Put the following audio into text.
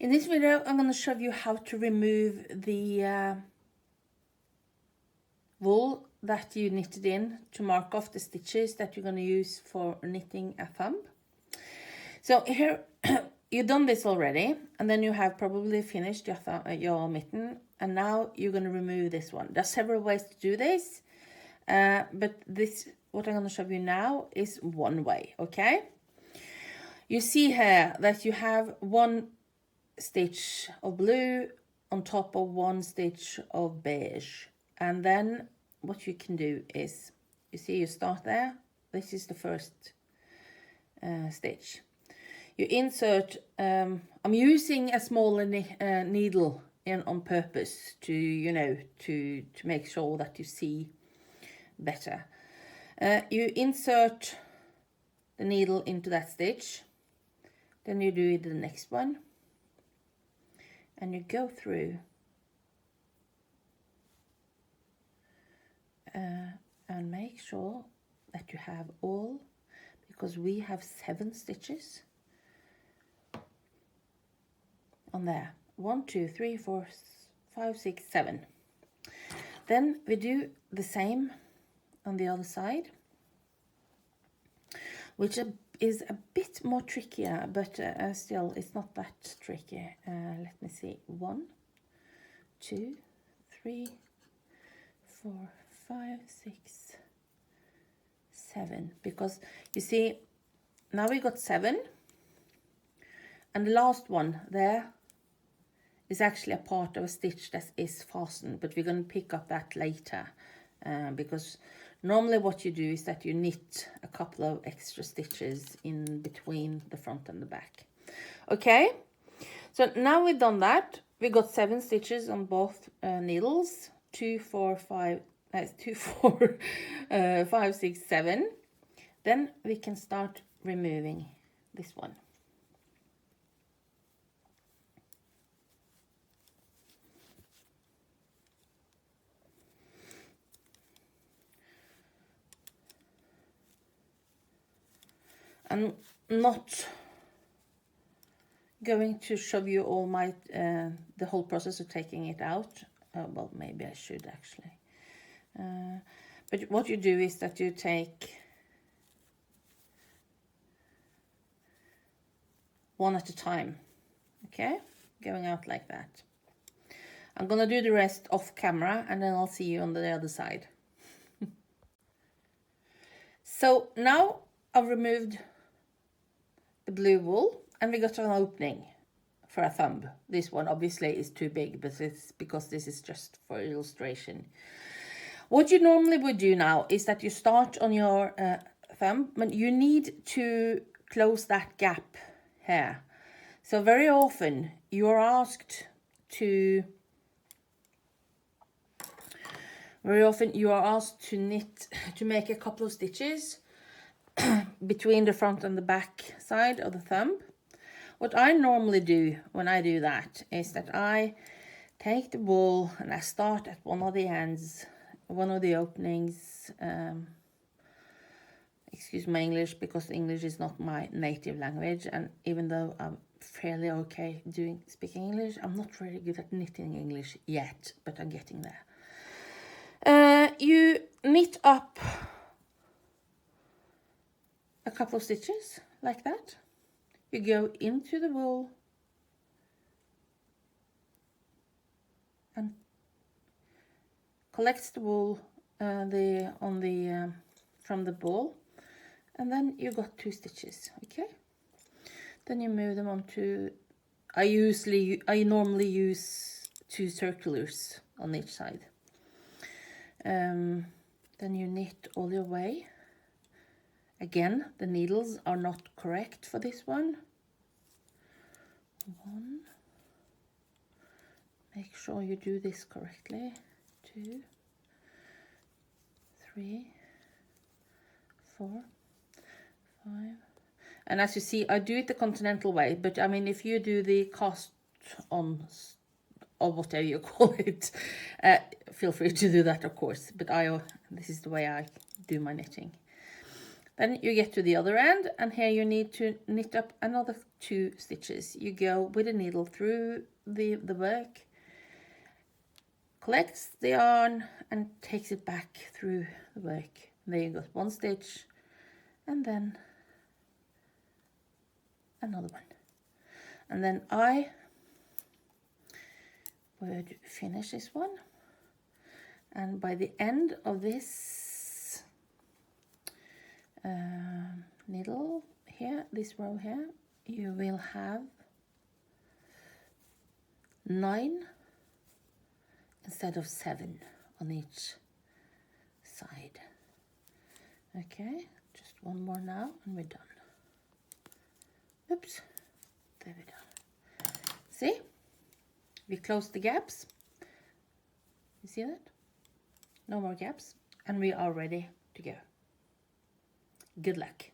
In this video, I'm going to show you how to remove the wool that you knitted in to mark off the stitches that you're going to use for knitting a thumb. So here, you've done this already, and then you have probably finished your mitten, and now you're going to remove this one. There's several ways to do this, but what I'm going to show you now is one way, okay? You see here that you have one stitch of blue on top of one stitch of beige, and then what you can do is, you see, you start there. This is the first stitch. You insert, I'm using a smaller needle on purpose to, to make sure that you see better. You insert the needle into that stitch, then you do the next one, and you go through and make sure that you have all, because we have 7 stitches on there. 1, 2, 3, 4, 5, 6, 7. Then we do the same on the other side, which is a bit more trickier, but still it's not that tricky. Let me see. 1, 2, 3, 4, 5, 6, 7. Because you see, now we got 7, and the last one there is actually a part of a stitch that is fastened, but we're going to pick up that later, because normally what you do is that you knit a couple of extra stitches in between the front and the back. Okay, so now we've done that. We got 7 stitches on both needles, 2, 4, 5, 5, 6, 7. Then we can start removing this one. I'm not going to show you all my the whole process of taking it out. Well, maybe I should actually. But what you do is that you take one at a time, okay? Going out like that. I'm gonna do the rest off camera, and then I'll see you on the other side. So now I've removed the blue wool, and we got an opening for a thumb. This one obviously is too big, but it's because this is just for illustration. What you normally would do now is that you start on your thumb, but you need to close that gap here. So very often you are asked to knit, to make a couple of stitches between the front and the back side of the thumb. What I normally do when I do that is that I take the wool and I start at one of the ends, one of the openings. Excuse my English, because English is not my native language, and even though I'm fairly okay speaking English, I'm not really good at knitting English yet, but I'm getting there. You knit up a couple of stitches like that. You go into the wool and collect the wool from the ball, and then you got 2 stitches, okay? Then you move them onto, I normally use 2 circulars on each side. Then you knit all your way. Again, the needles are not correct for this one. 1. Make sure you do this correctly. 2, 3, 4, 5. And as you see, I do it the continental way, but I mean, if you do the cast on, or whatever you call it, feel free to do that, of course. But this is the way I do my knitting. Then you get to the other end, and here you need to knit up another 2 stitches. You go with a needle through the work, collects the yarn and takes it back through the work. And there you got 1 stitch, and then another one. And then I would finish this one, and by the end of this needle here, this row here, you will have 9 instead of 7 on each side. Okay, just one more now and we're done. Oops, there we're done. See, we close the gaps. You see that? No more gaps, and we are ready to go. Good luck.